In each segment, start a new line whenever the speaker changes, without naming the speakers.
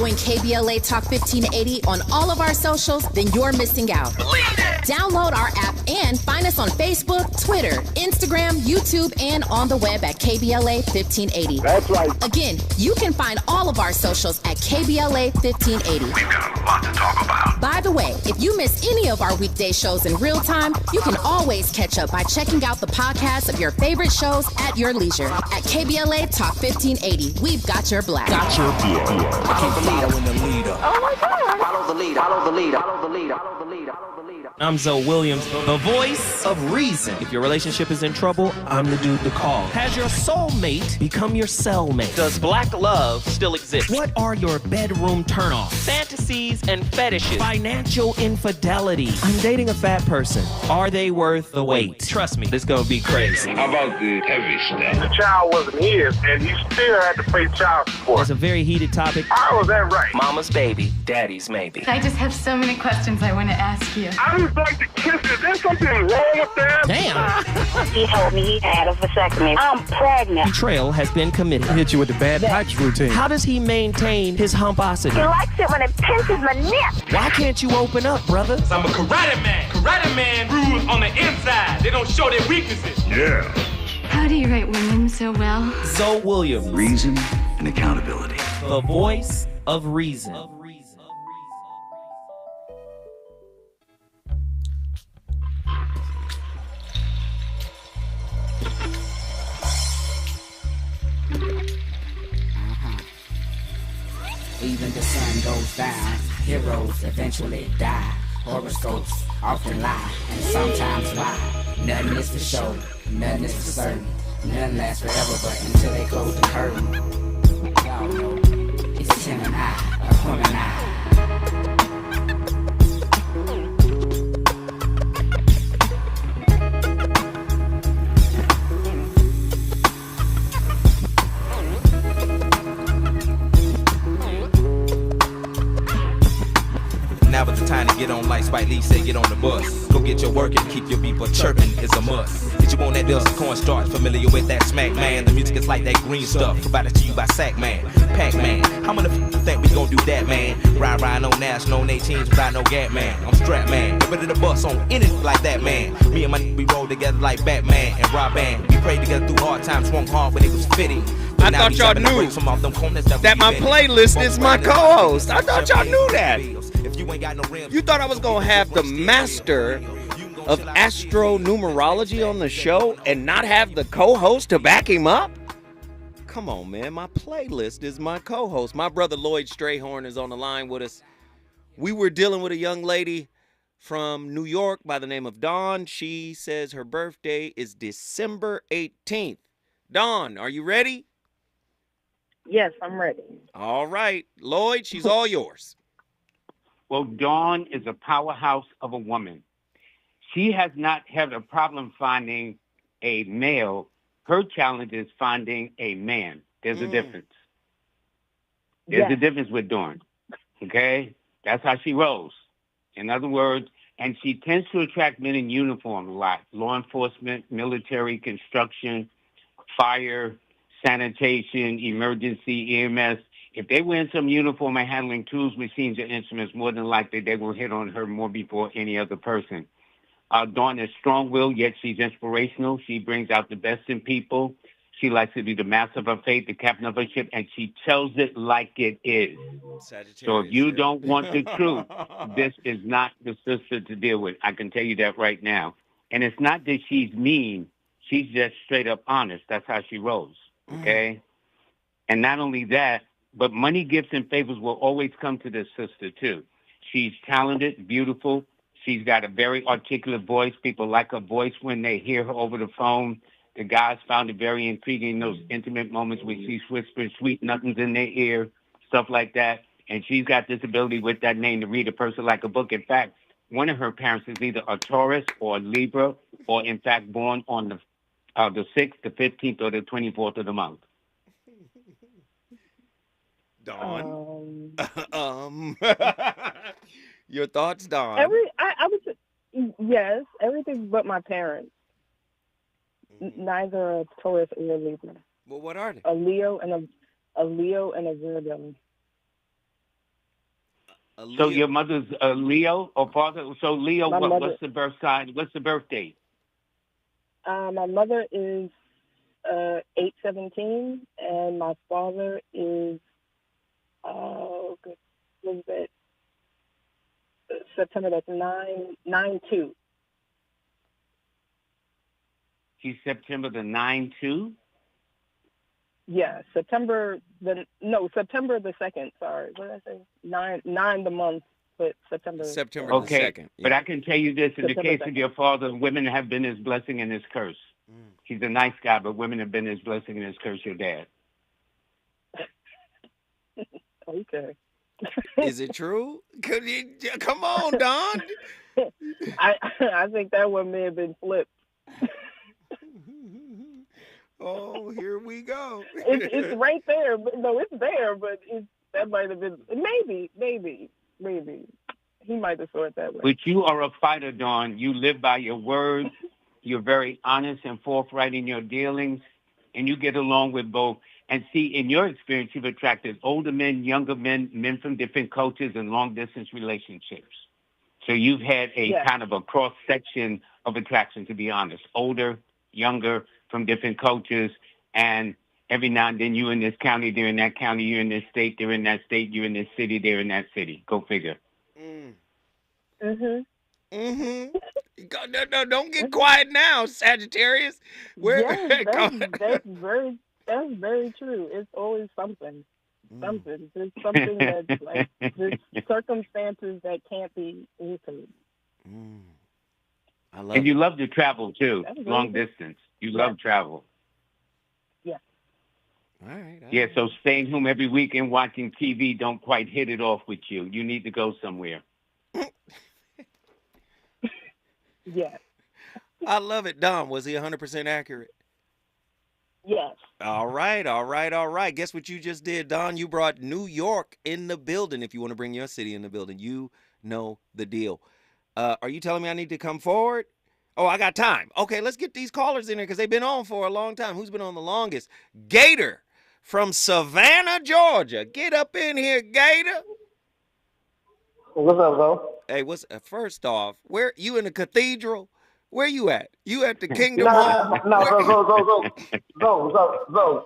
Join KBLA Talk 1580 on all of our socials, then you're missing out. Download our app and find us on Facebook, Twitter, Instagram, YouTube, and on the web at KBLA 1580.
That's right.
Again, you can find all of our socials at KBLA 1580.
We've got a lot to talk about.
By the way, if you miss any of our weekday shows in real time, you can always catch up by checking out the podcast of your favorite shows at your leisure. At KBLA Talk 1580, we've got your black.
Keep the leader when the leader.
Oh my God.
Follow the leader. Follow the leader. Follow the leader. Follow the leader. Follow the leader.
I'm Zoe Williams, the voice of reason. If your relationship is in trouble, I'm the dude to call. Has your soulmate become your cellmate? Does black love still exist? What are your bedroom turnoffs? Fantasies and fetishes. Financial infidelity. I'm dating a fat person. Are they worth the wait? Trust me, this gonna be crazy.
How about the heavy stuff?
The child wasn't his, and he still had to pay child support.
It's a very heated topic.
How was that right?
Mama's baby, daddy's maybe.
I just have so many questions I want to ask you.
I just like to kiss it. There's something wrong with that.
Damn.
He told me he had a vasectomy. I'm pregnant.
Betrayal has been committed.
Hit you with the bad pipes routine.
How does he maintain his humposity?
He likes it when it pinches my nip.
Why can't you open up, brother?
I'm a karate man. Karate man rules on the inside. They don't show their weaknesses.
Yeah.
How do you write women so well?
Zoe Williams,
Reason and accountability.
the voice of reason.
Even the sun goes down, heroes eventually die. Horoscopes often lie, and sometimes lie. Nothing is for show, nothing is for certain. Nothing lasts forever, but until they close the curtain. Y'all know, it's him and I, a woman and I.
Now is the time to get on like Spike Lee said, get on the bus. Go get your work and keep your people chirping is a must. Did you want that dust cornstarch, familiar with that smack man? The music is like that green stuff, provided to you by Sack Man, Pac Man. How many think we gon' do that, man? Ride on national, on 18s without no gap, man. I'm strapped, man. Get ready to bust on anything like that, man. Me and my we roll together like Batman and Robin. We prayed together through hard times, swung hard when it was fitting.
I thought y'all knew that my playlist is my co-host. I thought y'all knew that. You thought I was going to have the master of astronumerology on the show and not have the co-host to back him up? Come on, man. My playlist is my co-host. My brother Lloyd Strayhorn is on the line with us. We were dealing with a young lady from New York by the name of Dawn. She says her birthday is December 18th. Dawn, are you ready?
Yes, I'm ready.
All right. Lloyd, she's all yours.
Well, Dawn is a powerhouse of a woman. She has not had a problem finding a male. Her challenge is finding a man. There's a difference. There's a difference with Dawn. Okay? That's how she rolls. In other words, and she tends to attract men in uniform a lot. Law enforcement, military, construction, fire, sanitation, emergency, EMS. If they were in some uniform and handling tools, machines, or instruments, more than likely they will hit on her more before any other person. Dawn is strong-willed, yet she's inspirational. She brings out the best in people. She likes to be the master of her fate, the captain of her ship, and she tells it like it is. So if you don't want the truth, this is not the sister to deal with. I can tell you that right now. And it's not that she's mean. She's just straight up honest. That's how she rolls, okay? And not only that, but money, gifts, and favors will always come to this sister, too. She's talented, beautiful. She's got a very articulate voice. People like her voice when they hear her over the phone. The guys found it very intriguing, those intimate moments where she's whispering sweet nothings in their ear, stuff like that. And she's got this ability with that name to read a person like a book. In fact, one of her parents is either a Taurus or a Libra, or in fact born on the 6th, the 15th, or the 24th of the month.
Dawn. Your thoughts, Dawn?
I would say yes, everything but my parents. Neither a Taurus or a Libra.
Well, what are they?
A Leo and a Virgo.
So your mother's a Leo or father? So Leo, what's the birth sign? What's the birth date?
My mother is 8/17, and my father is what is it? September. That's 9/2.
She's September the 9/2.
Yeah, September the 2nd. Sorry, what did I say? 9 the month, but September.
September the 2nd. Yeah.
But I can tell you this: in the
September
case of
2nd.
your father, women have been his blessing and his curse. He's a nice guy, but women have been his blessing and his curse. Your dad.
Okay.
Is it true? Come on, Don.
I think that one may have been flipped.
Oh, here we go.
It's right there. But no, it's there, but that might have been maybe. He might have saw it that way.
But you are a fighter, Dawn. You live by your words. You're very honest and forthright in your dealings, and you get along with both. And see, in your experience, you've attracted older men, younger men, men from different cultures, and long-distance relationships. So you've had a kind of a cross-section of attraction, to be honest. Older, younger, from different cultures, and every now and then you're in this county, they're in that county, you're in this state, they're in that state, you're in this city, they're in that city. Go figure.
Mhm.
Mhm. No, don't get quiet now, Sagittarius.
Yes, that's very true. It's always something. Something. There's something that's like there's circumstances that can't be altered.
I love
and you love to travel too, long
good.
distance. You love travel.
Yeah.
All right.
Yeah, so staying home every week and watching TV don't quite hit it off with you. You need to go somewhere.
Yeah.
I love it. Don, was he 100% accurate?
Yes.
All right. Guess what you just did, Don? You brought New York in the building. If you want to bring your city in the building, you know the deal. Are you telling me I need to come forward? Oh, I got time. Okay, let's get these callers in there because they've been on for a long time. Who's been on the longest? Gator from Savannah, Georgia. Get up in here, Gator.
What's up, bro?
Hey, first off, where you in the cathedral? Where you at? You at the Kingdom Hall?
No,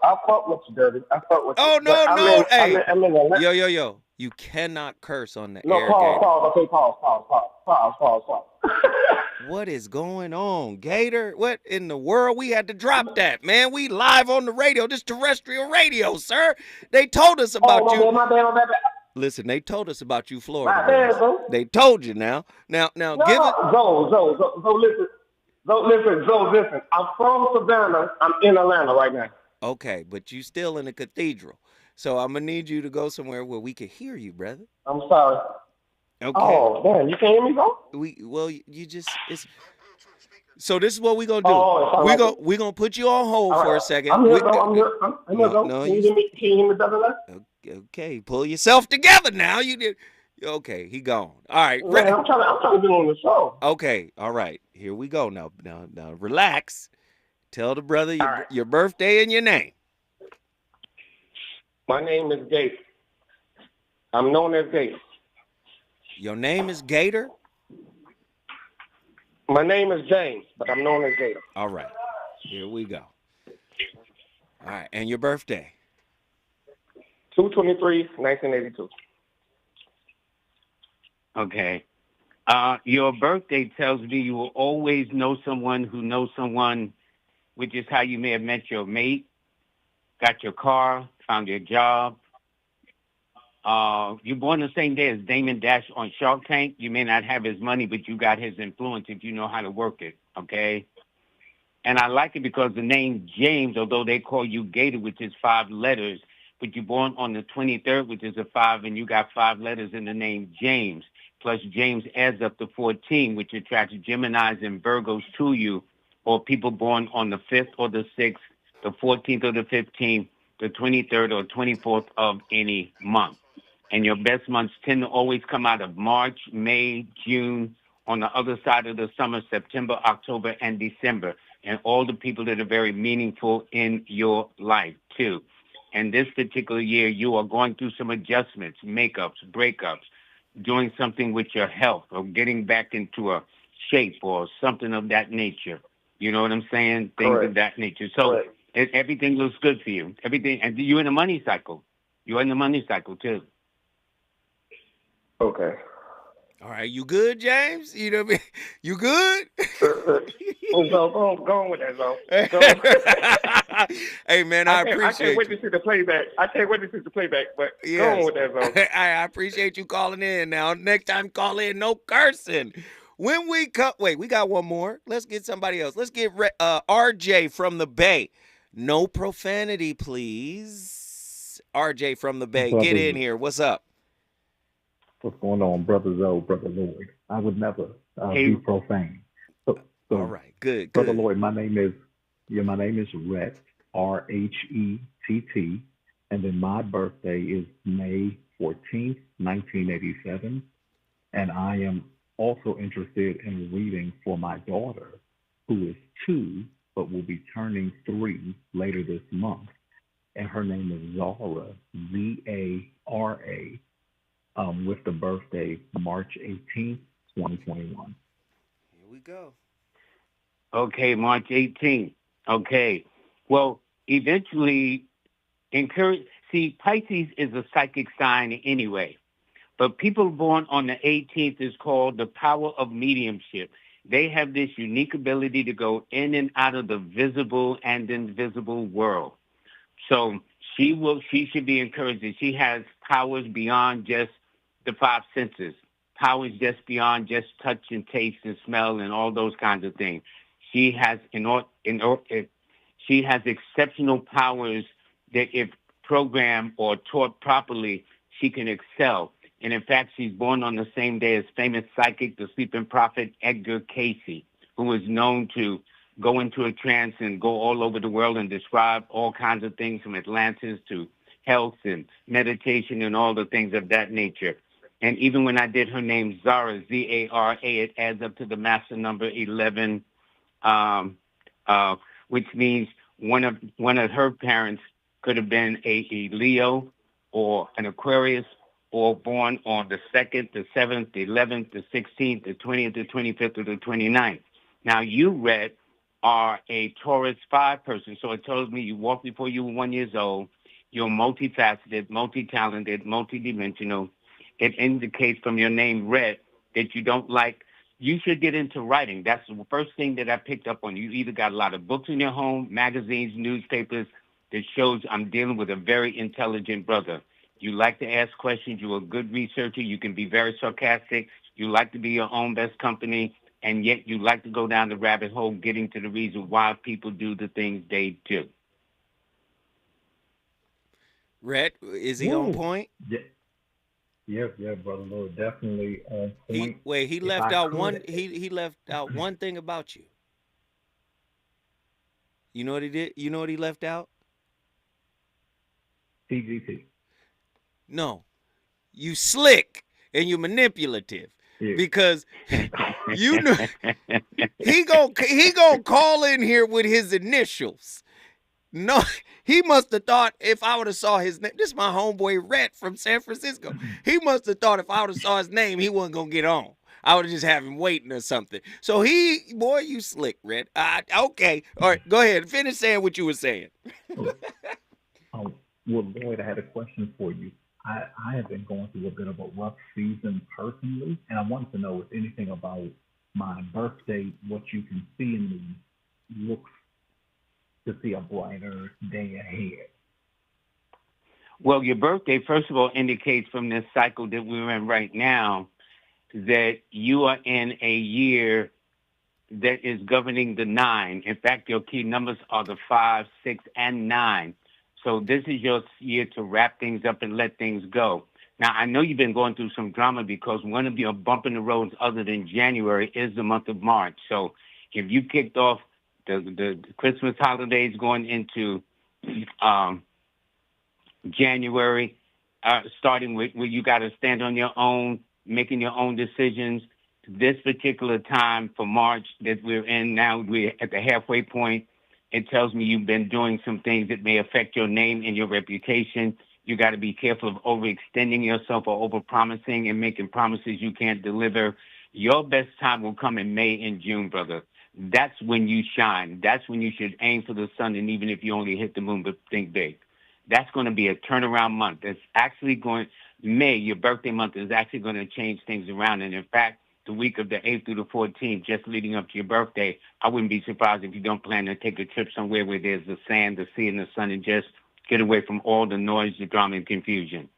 I fuck with you, Dirty. I fuck with you.
Oh, no. Hey,
I'm in Atlanta.
Yo. You cannot curse on the
No,
air,
pause.
Gator.
Okay, pause.
What is going on, Gator? What in the world? We had to drop that, man. We live on the radio. This terrestrial radio, sir. They told us about you.
My bad.
Listen, they told us about you, Florida.
My bad, bro.
They told you now. Now,
no,
give it.
Listen. I'm from Savannah. I'm in Atlanta right now.
Okay, but you still in the cathedral. So I'm going to need you to go somewhere where we can hear you, brother.
I'm sorry.
Okay.
Oh, damn, you can't hear me, bro?
So this is what we're going to do. We're going to put you on hold for a second.
I'm here, bro.
No,
can you hear me better now?
Okay, pull yourself together now. You did. Okay, he gone. All right.
Man, I'm trying to be on the show.
Okay, all right. Here we go. Now, relax. Tell the brother your birthday and your name.
My name is Gator. I'm known as Gator.
Your name is Gator?
My name is James, but I'm known as Gator.
All right. Here we go. All right. And your birthday?
2/23/1982.
Okay. Your birthday tells me you will always know someone who knows someone, which is how you may have met your mate, got your car, found your job. You're born the same day as Damon Dash on Shark Tank. You may not have his money, but you got his influence if you know how to work it, okay? And I like it because the name James, although they call you Gator, which is 5 letters, but you're born on the 23rd, which is a 5, and you got 5 letters in the name James. Plus James adds up to 14, which attracts Geminis and Virgos to you, or people born on the 5th or the 6th, the 14th or the 15th, the 23rd or 24th of any month. And your best months tend to always come out of March, May, June, on the other side of the summer, September, October, and December. And all the people that are very meaningful in your life, too. And this particular year, you are going through some adjustments, makeups, breakups. doing something with your health or getting back into a shape or something of that nature. You know what I'm saying? Things of that nature. So everything looks good for you. Everything, and you're in the money cycle. You're in the money cycle too.
Okay.
All right, you good, James? You know what I mean? You good?
Go on with that, Zo.
Hey, man, I appreciate
I can't wait to see the playback. But go on with that, Zo.
I appreciate you calling in. Now, next time, call in, no cursing. When we cut, wait, we got one more. Let's get somebody else. Let's get RJ from the Bay. No profanity, please. RJ from the Bay, get in here. What's up?
What's going on, Brother Zo, Brother Lloyd? I would never be profane. So,
all right, good.
Brother Lloyd, my name is Rhett, R-H-E-T-T, and then my birthday is May 14th, 1987, and I am also interested in reading for my daughter, who is 2, but will be turning 3 later this month, and her name is Zara, Z-A-R-A. With the birthday March 18th, 2021.
Here we go.
Okay, March 18th. Okay. Well, eventually, see, Pisces is a psychic sign anyway. But people born on the 18th is called the power of mediumship. They have this unique ability to go in and out of the visible and invisible world. So she should be encouraged. She has powers beyond just the 5 senses, powers just beyond just touch and taste and smell and all those kinds of things. She has she has exceptional powers that, if programmed or taught properly, she can excel. And in fact, she's born on the same day as famous psychic, the sleeping prophet Edgar Cayce, who is known to go into a trance and go all over the world and describe all kinds of things from Atlantis to health and meditation and all the things of that nature. And even when I did her name, Zara, Z-A-R-A, it adds up to the master number 11, which means one of her parents could have been a Leo or an Aquarius, or born on the 2nd, the 7th, the 11th, the 16th, the 20th, the 25th, or the 29th. Now, you, Red, are a Taurus 5 person, so it tells me you walked before you were 1 year old. You're multifaceted, multi-talented, multidimensional. It indicates from your name, Red, that you should get into writing. That's the first thing that I picked up on. You either got a lot of books in your home, magazines, newspapers, that shows I'm dealing with a very intelligent brother. You like to ask questions. You're a good researcher. You can be very sarcastic. You like to be your own best company, and yet you like to go down the rabbit hole getting to the reason why people do the things they do.
Rhett, is he on point?
Yeah, Brother Lord, definitely on point.
He left out one thing about you. You know what he did? You know what he left out?
TGT.
No, you slick and you manipulative, because you know he gonna call in here with his initials. No, he must have thought if I would have saw his name, this is my homeboy Rhett from San Francisco. He must have thought if I would have saw his name, he wasn't gonna get on. I would have just have him waiting or something. So you slick, Rhett. Okay, all right, go ahead, finish saying what you were saying.
Well, Lloyd, I had a question for you. I have been going through a bit of a rough season personally, and I wanted to know if anything about my birthday, what you can see in me looks to see a brighter day ahead.
Well, your birthday, first of all, indicates from this cycle that we're in right now that you are in a year that is governing the 9. In fact, your key numbers are the 5, 6, and 9. So this is your year to wrap things up and let things go. Now, I know you've been going through some drama because one of your bump in the roads other than January is the month of March. So if you kicked off the Christmas holidays going into January, starting with where you got to stand on your own, making your own decisions, this particular time for March that we're in now, we're at the halfway point. It tells me you've been doing some things that may affect your name and your reputation. You got to be careful of overextending yourself or overpromising and making promises you can't deliver. Your best time will come in May and June, brother. That's when you shine. That's when you should aim for the sun, and even if you only hit the moon, but think big. That's going to be a turnaround month. It's actually going, May, your birthday month, is actually going to change things around. And in fact, the week of the 8th through the 14th, just leading up to your birthday, I wouldn't be surprised if you don't plan to take a trip somewhere where there's the sand, the sea, and the sun, and just get away from all the noise, the drama, and confusion.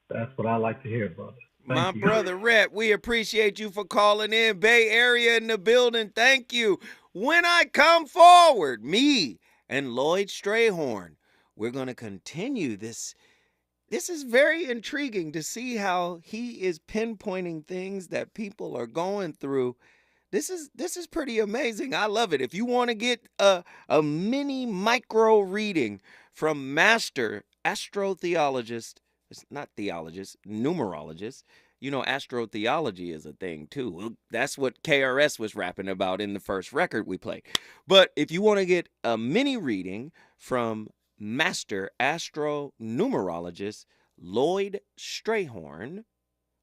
That's what I like to hear, brother.
My brother Rhett, we appreciate you for calling in. Bay Area in the building. Thank you. When I come forward, me and Lloyd Strayhorn, we're going to continue this. This is very intriguing to see how he is pinpointing things that people are going through. This is pretty amazing. I love it. If you want to get a mini micro reading from master astrotheologist, it's not theologist, numerologist. You know, astrotheology is a thing too. That's what KRS was rapping about in the first record we played. But if you want to get a mini reading from master astro-numerologist Lloyd Strayhorn,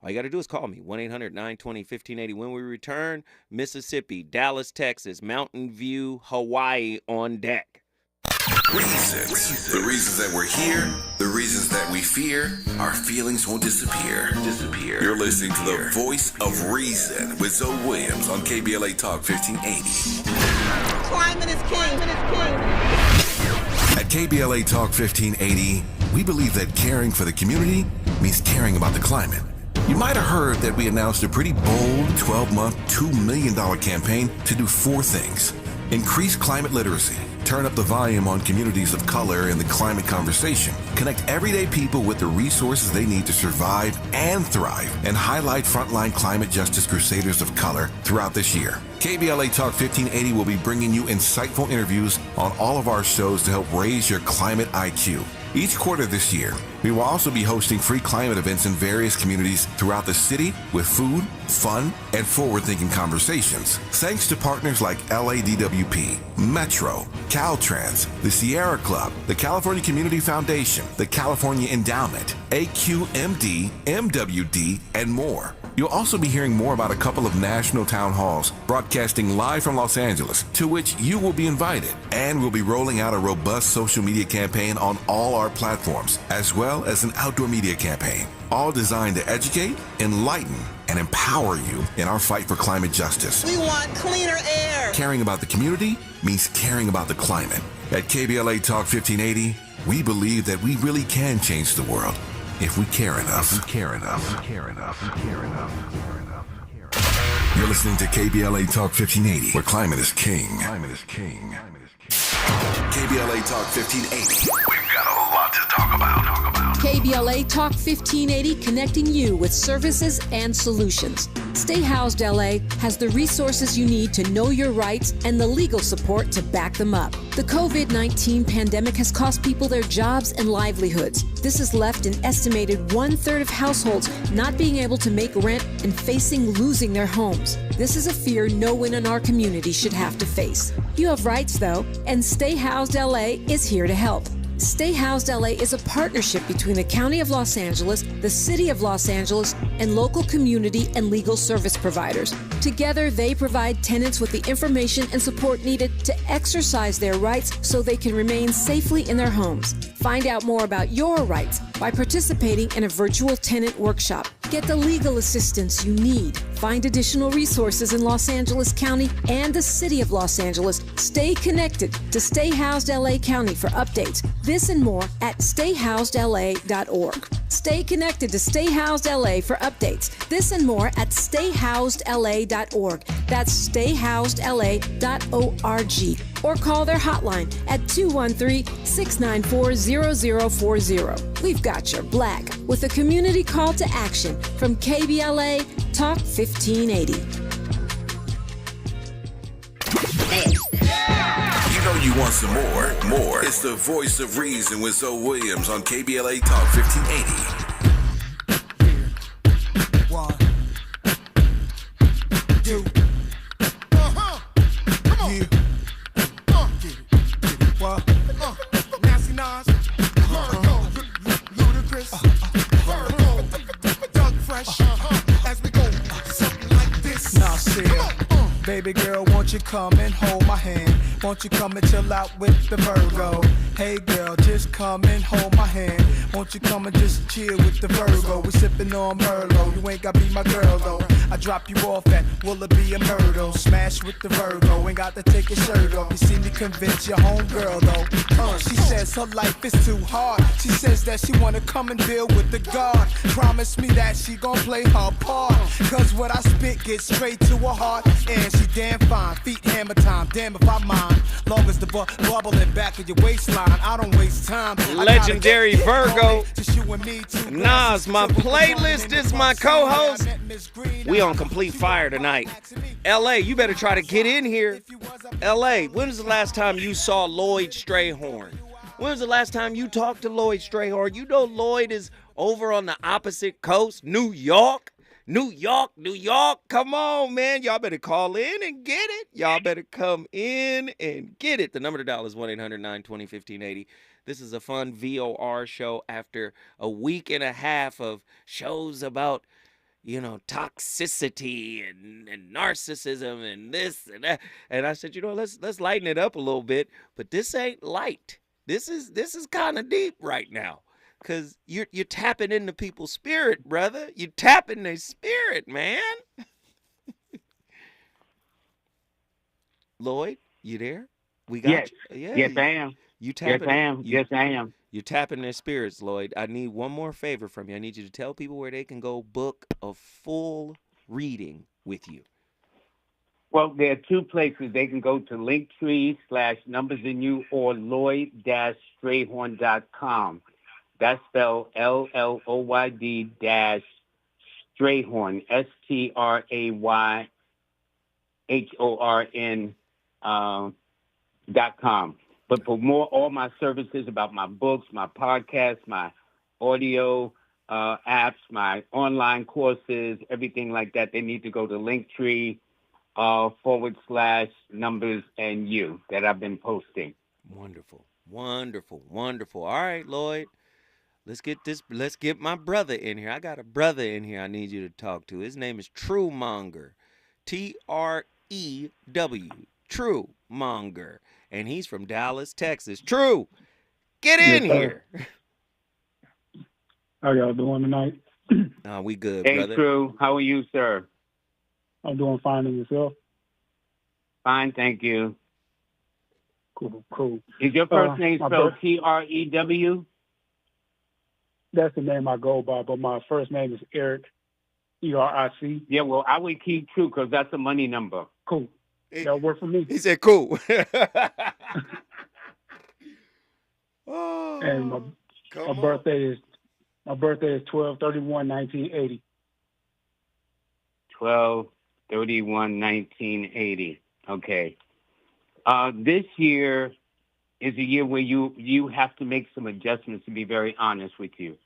all you got to do is call me, 1-800-920-1580. When we return, Mississippi, Dallas, Texas, Mountain View, Hawaii on deck.
Reasons. The reasons that we're here, the reasons that we fear, our feelings won't disappear. You're listening to the voice of reason with Zoe Williams on KBLA Talk 1580.
Climate is king.
At KBLA Talk 1580, we believe that caring for the community means caring about the climate. You might have heard that we announced a pretty bold 12-month, $2 million campaign to do 4 things. Increase climate literacy, turn up the volume on communities of color in the climate conversation, connect everyday people with the resources they need to survive and thrive, and highlight frontline climate justice crusaders of color throughout this year. KBLA Talk 1580 will be bringing you insightful interviews on all of our shows to help raise your climate IQ. Each quarter this year, we will also be hosting free climate events in various communities throughout the city with food, fun, and forward-thinking conversations. Thanks to partners like LADWP, Metro, Caltrans, the Sierra Club, the California Community Foundation, the California Endowment, AQMD, MWD, and more. You'll also be hearing more about a couple of national town halls broadcasting live from Los Angeles, to which you will be invited. And we'll be rolling out a robust social media campaign on all our platforms, as well as an outdoor media campaign, all designed to educate, enlighten, and empower you in our fight for climate justice.
We want cleaner air.
Caring about the community means caring about the climate. At KBLA Talk 1580, we believe that we really can change the world if we care enough. You're listening to KBLA Talk 1580, where climate is king. KBLA Talk 1580.
We've got a lot to talk about.
KBLA Talk 1580, connecting you with services and solutions. Stay Housed LA has the resources you need to know your rights and the legal support to back them up. The COVID-19 pandemic has cost people their jobs and livelihoods. This has left an estimated 1/3 of households not being able to make rent and facing losing their homes. This is a fear no one in our community should have to face. You have rights, though, and Stay Housed LA is here to help. Stay Housed LA is a partnership between the County of Los Angeles, the City of Los Angeles, and local community and legal service providers. Together, they provide tenants with the information and support needed to exercise their rights so they can remain safely in their homes. Find out more about your rights by participating in a virtual tenant workshop. Get the legal assistance you need. Find additional resources in Los Angeles County and the City of Los Angeles. Stay connected to Stay Housed LA County for updates. This and more at stayhousedla.org. Stay connected to Stay Housed LA for updates. This and more at stayhousedla.org. That's stayhousedla.org. Or call their hotline at 213-694-0040. We've got your black with a community call to action from KBLA Talk 1580.
You know you want some more. It's the voice of reason with Zoe Williams on KBLA Talk 1580.
Baby girl, won't you come and hold my hand? Won't you come and chill out with the Virgo? Hey girl, just come and hold my hand. Won't you come and just chill with the Virgo? We sippin' on Merlot, you ain't gotta be my girl though. I drop you off at Willoughby and Myrtle. Smash with the Virgo, ain't got to take your shirt off. You see me convince your homegirl though. She says her life is too hard. She says that she wanna come and build with the God. Promise me that she gon' play her part. Cause what I spit gets straight to her heart. And she damn fine, feet hammer time, damn if I mind. Long as the bubbling back of your waistline, I don't waste time.
Legendary Virgo. Nas, my playlist is my co-host. We on complete fire tonight. LA, you better try to get in here. LA, when was the last time you saw Lloyd Strayhorn? When was the last time you talked to Lloyd Strayhorn? You know Lloyd is over on the opposite coast, New York. New York. Come on, man. Y'all better call in and get it. Y'all better come in and get it. The number to dial is 1-800-920-1580. This is a fun VOR show after a week and a half of shows about, toxicity and narcissism and this and that. And I said, let's lighten it up a little bit. But this ain't light. This is kind of deep right now. Because you're tapping into people's spirit, brother. You're tapping their spirit, man. Lloyd, you there? We got you. Yeah,
yes, I am.
You tapping,
Yes, I am.
You're tapping their spirits, Lloyd. I need one more favor from you. I need you to tell people where they can go book a full reading with you.
Well, there are two places. They can go to Linktree/numbersandyou or Lloyd-Strayhorn.com. That's spelled LLOYD Strayhorn, STRAYHORN.com. But for more, all my services about my books, my podcasts, my audio apps, my online courses, everything like that, they need to go to Linktree /numbersandyou that I've been posting.
Wonderful. All right, Lloyd. Let's get my brother in here. I got a brother in here I need you to talk to. His name is True Monger. TREW. True Monger. And he's from Dallas, Texas. True, get in here.
How y'all doing tonight?
We good,
hey,
brother.
Hey, True. How are you, sir?
I'm doing fine. And yourself?
Fine, thank you.
Cool.
Is your first name spelled TREW?
That's the name I go by, but my first name is Eric, ERIC.
Yeah, well, I would keep True because that's a money number.
Cool. That'll work for me.
He said cool.
And my birthday is 12/31/1980.
12/31/1980. Okay. This year is a year where you have to make some adjustments, to be very honest with you.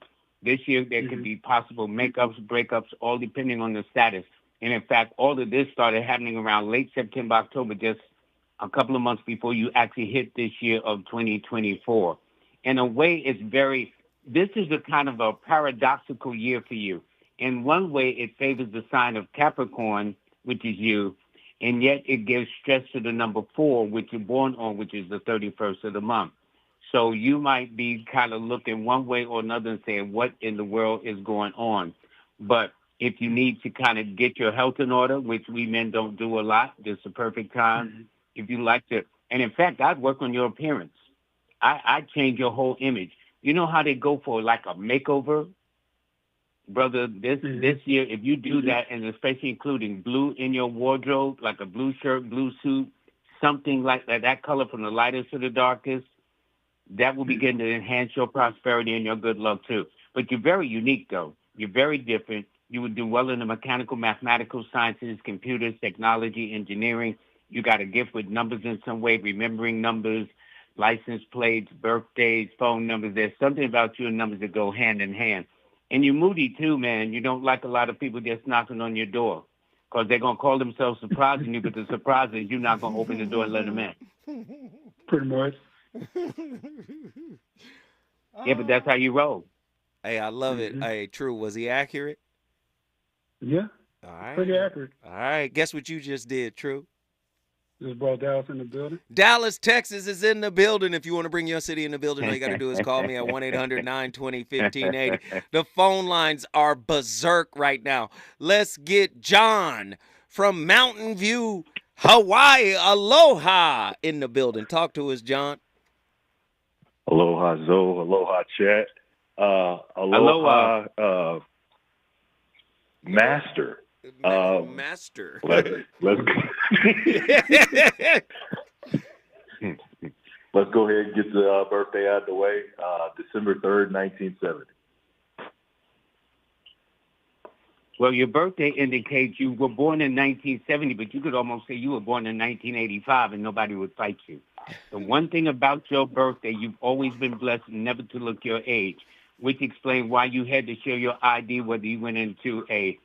This year there could be possible makeups, breakups, all depending on the status. And in fact, all of this started happening around late September, October, just a couple of months before you actually hit this year of 2024. In a way, this is a kind of a paradoxical year for you. In one way, it favors the sign of Capricorn, which is you, and yet it gives stress to the number 4, which you're born on, which is the 31st of the month. So you might be kind of looking one way or another and saying, what in the world is going on? But if you need to kind of get your health in order, which we men don't do a lot, this is the perfect time. Mm-hmm. If you like to, and in fact, I'd work on your appearance. I'd change your whole image. You know how they go for like a makeover? Brother, this year, if you do that, and especially including blue in your wardrobe, like a blue shirt, blue suit, something like that color from the lightest to the darkest, that will begin to enhance your prosperity and your good luck too. But you're very unique, though. You're very different. You would do well in the mechanical, mathematical sciences, computers, technology, engineering. You got a gift with numbers in some way, remembering numbers, license plates, birthdays, phone numbers. There's something about you and numbers that go hand in hand. And you're moody, too, man. You don't like a lot of people just knocking on your door because they're going to call themselves surprising you, but the surprise is you're not going to open the door and let them in.
Pretty much.
Yeah, but that's how you roll.
Hey, I love it. Hey, True, was he accurate?
Yeah.
All right.
Pretty accurate.
All right. Guess what you just did, True?
Is bro Dallas in the building?
Dallas, Texas is in the building. If you want to bring your city in the building, all you got to do is call me at 1-800-920-1580. The phone lines are berserk right now. Let's get John from Mountain View, Hawaii. Aloha in the building. Talk to us, John.
Aloha, Zoe. Aloha, chat. Aloha, Master.
Master.
Let's go ahead and get the birthday out of the way. December 3rd, 1970.
Well, your birthday indicates you were born in 1970, but you could almost say you were born in 1985 and nobody would fight you. The one thing about your birthday, you've always been blessed never to look your age, which explains why you had to show your ID, whether you went into a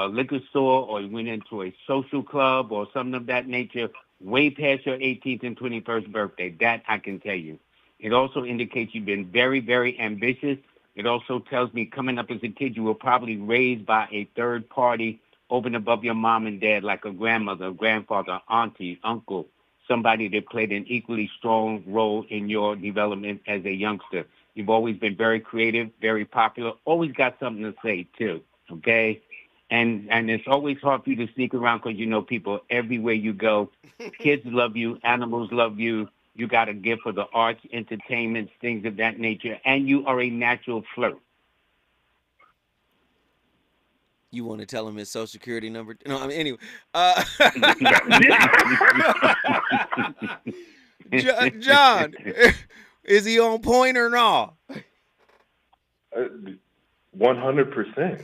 liquor store or you went into a social club or something of that nature, way past your 18th and 21st birthday. That I can tell you. It also indicates you've been very, very ambitious. It also tells me coming up as a kid, you were probably raised by a third party over and above your mom and dad, like a grandmother, a grandfather, auntie, uncle, somebody that played an equally strong role in your development as a youngster. You've always been very creative, very popular, always got something to say, too, okay? And it's always hard for you to sneak around because you know people everywhere you go. Kids love you. Animals love you. You got a gift for the arts, entertainment, things of that nature. And you are a natural flirt.
You want to tell him his social security number? No, I mean, anyway. John, is he on point or not?
100%.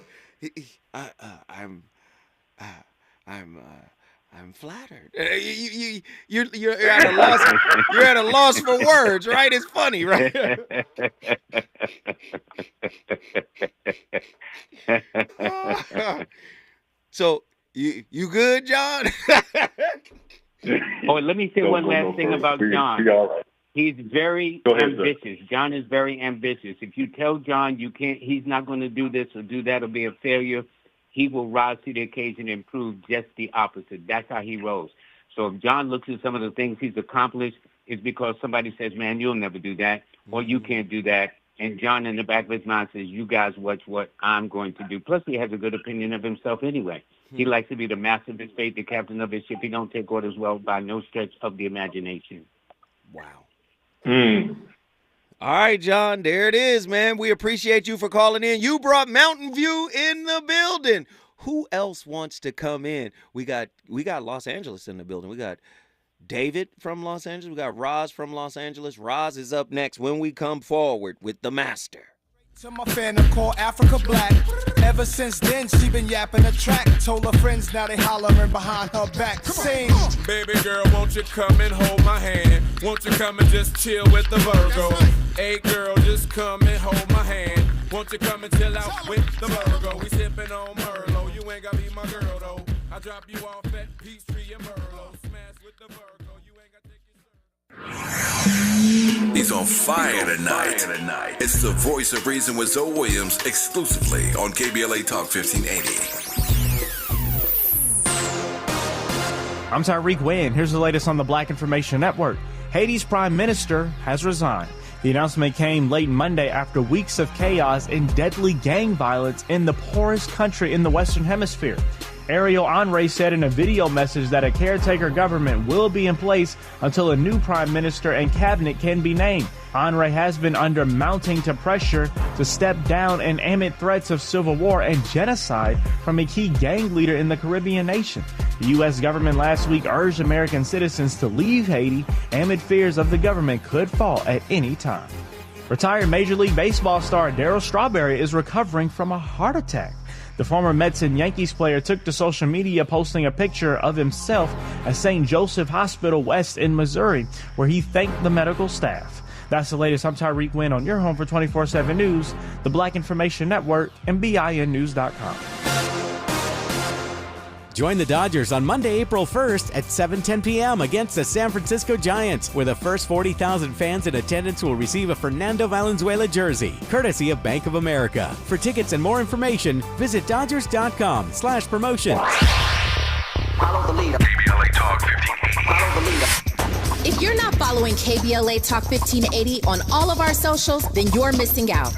I'm flattered. You're at a loss. You're at a loss for words, right? It's funny, right? So you good, John?
Oh, let me say one last thing about John. He's very ambitious. John is very ambitious. If you tell John he's not going to do this or do that or be a failure, he will rise to the occasion and prove just the opposite. That's how he rolls. So if John looks at some of the things he's accomplished, it's because somebody says, man, you'll never do that, or you can't do that. And John, in the back of his mind, says, you guys watch what I'm going to do. Plus, he has a good opinion of himself anyway. He likes to be the master of his fate, the captain of his ship. He don't take orders well by no stretch of the imagination.
Wow. All right, John, there it is, man. We appreciate you for calling in. You brought Mountain View in the building. Who else wants to come in? We got Los Angeles in the building. We got David from Los Angeles. We got Roz from Los Angeles. Roz is up next when we come forward with the master.
To my phantom called Africa Black. Ever since then, she been yapping a track. Told her friends, now they hollering behind her back. Sing.
Baby girl, won't you come and hold my hand? Won't you come and just chill with the Virgo? Hey girl, just come and hold my hand. Won't you come and chill out with the Virgo? We sipping on Merlot. You ain't gotta be my girl though. I drop you off at Peachtree and Merlot. Smash with the Virgo. You ain't gotta take your
He's on fire tonight. It's the Voice of Reason with Zoe Williams, exclusively on KBLA Talk 1580.
I'm Tyreek Wynn. Here's the latest on the Black Information Network. Haiti's prime minister has resigned. The announcement came late Monday after weeks of chaos and deadly gang violence in the poorest country in the Western Hemisphere. Ariel Henry said in a video message that a caretaker government will be in place until a new prime minister and cabinet can be named. Henry has been under mounting pressure to step down and amid threats of civil war and genocide from a key gang leader in the Caribbean nation. The U.S. government last week urged American citizens to leave Haiti amid fears of the government could fall at any time. Retired Major League Baseball star Darryl Strawberry is recovering from a heart attack. The former Mets and Yankees player took to social media posting a picture of himself at St. Joseph Hospital West in Missouri, where he thanked the medical staff. That's the latest. I'm Tyreek Wynn on your home for 24/7 News, the Black Information Network, and BINnews.com.
Join the Dodgers on Monday, April 1st at 7:10 p.m. against the San Francisco Giants, where the first 40,000 fans in attendance will receive a Fernando Valenzuela jersey, courtesy of Bank of America. For tickets and more information, visit Dodgers.com/promotions.
Follow the leader.
KBLA Talk 1580.
If you're not following KBLA Talk 1580 on all of our socials, then you're missing out.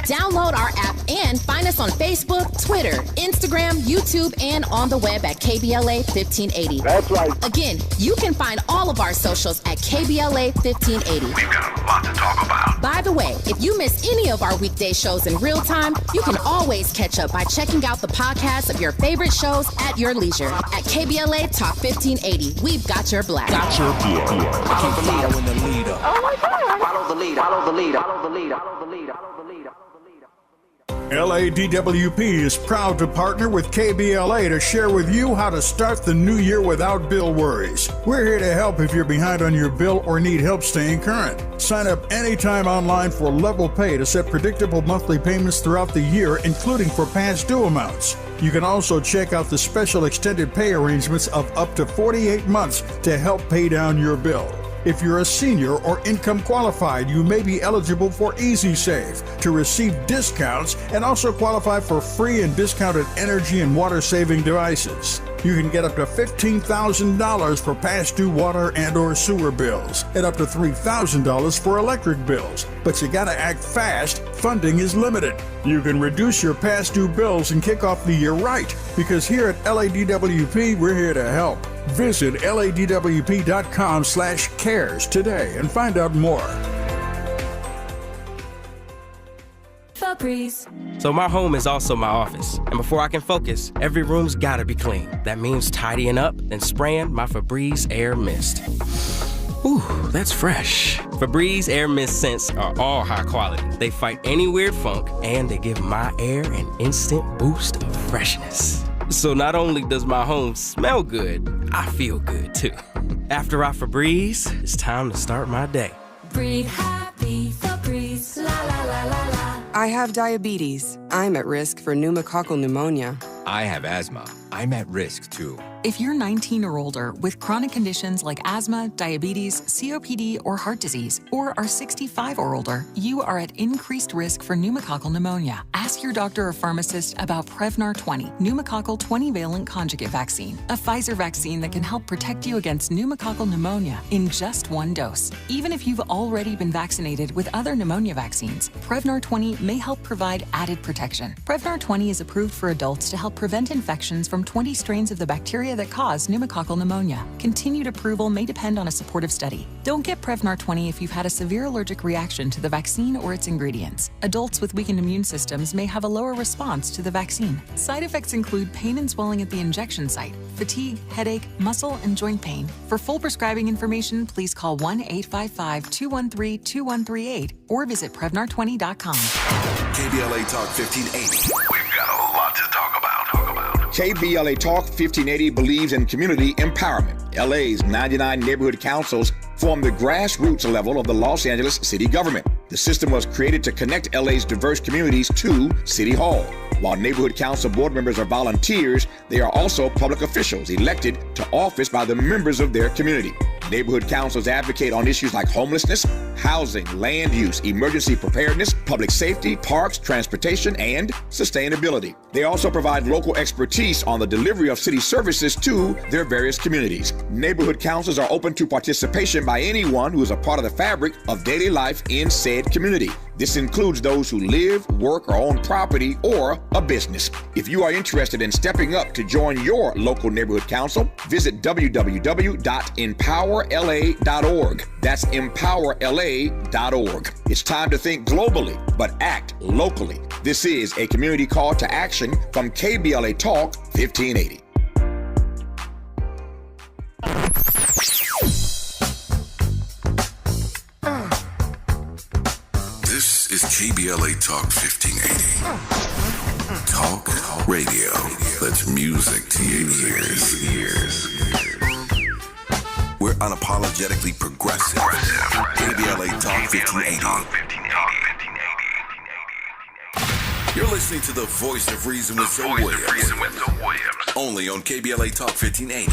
Download our app and find us on Facebook, Twitter, Instagram, YouTube, and on the web at KBLA 1580.
That's right.
Again, you can find all of our socials at KBLA 1580.
We've got a lot to talk about.
By the way, if you miss any of our weekday shows in real time, you can always catch up by checking out the podcast of your favorite shows at your leisure. At KBLA Talk 1580, we've got your black.
Follow the leader.
Oh my God.
Follow the leader. Follow the leader. Follow the leader. Follow the leader. Follow the leader.
LADWP is proud to partner with KBLA to share with you how to start the new year without bill worries. We're here to help if you're behind on your bill or need help staying current. Sign up anytime online for Level Pay to set predictable monthly payments throughout the year, including for past due amounts. You can also check out the special extended pay arrangements of up to 48 months to help pay down your bill. If you're a senior or income qualified, you may be eligible for Easy Save to receive discounts and also qualify for free and discounted energy and water saving devices. You can get up to $15,000 for past due water and or sewer bills and up to $3,000 for electric bills. But you gotta act fast. Funding is limited. You can reduce your past due bills and kick off the year right, because here at LADWP, we're here to help. Visit ladwp.com/cares today and find out more.
So my home is also my office. And before I can focus, every room's gotta be clean. That means tidying up and spraying my Febreze Air Mist. Ooh, that's fresh. Febreze Air Mist scents are all high quality. They fight any weird funk, and they give my air an instant boost of freshness. So not only does my home smell good, I feel good too. After I Febreze, it's time to start my day.
Breathe happy, Febreze, la la la la la. I have diabetes. I'm at risk for pneumococcal pneumonia.
I have asthma. I'm at risk too.
If you're 19 or older with chronic conditions like asthma, diabetes, COPD, or heart disease, or are 65 or older, you are at increased risk for pneumococcal pneumonia. Ask your doctor or pharmacist about Prevnar 20, pneumococcal 20-valent conjugate vaccine, a Pfizer vaccine that can help protect you against pneumococcal pneumonia in just one dose. Even if you've already been vaccinated with other pneumonia vaccines, Prevnar 20 may help provide added protection. Prevnar 20 is approved for adults to help prevent infections from 20 strains of the bacteria that cause pneumococcal pneumonia. Continued approval may depend on a supportive study. Don't get Prevnar 20 if you've had a severe allergic reaction to the vaccine or its ingredients. Adults with weakened immune systems may have a lower response to the vaccine. Side effects include pain and swelling at the injection site, fatigue, headache, muscle, and joint pain. For full prescribing information, please call 1-855-213-2138 or visit Prevnar20.com.
KBLA Talk 1580.
We've got a lot to talk about.
KBLA Talk 1580 believes in community empowerment. LA's 99 neighborhood councils form the grassroots level of the Los Angeles city government. The system was created to connect LA's diverse communities to City Hall. While neighborhood council board members are volunteers, they are also public officials elected to office by the members of their community. Neighborhood councils advocate on issues like homelessness, housing, land use, emergency preparedness, public safety, parks, transportation, and sustainability. They also provide local expertise on the delivery of city services to their various communities. Neighborhood councils are open to participation by anyone who is a part of the fabric of daily life in said community. This includes those who live, work, or own property or a business. If you are interested in stepping up to join your local neighborhood council, visit www.empowerla.org. That's empowerla.org. It's time to think globally, but act locally. This is a community call to action from KBLA Talk 1580.
This is KBLA Talk 1580. Talk radio. That's music to your ears. We're unapologetically progressive. KBLA Talk 1580. You're listening to the voice of reason with Zoe Williams. Only on KBLA Talk 1580.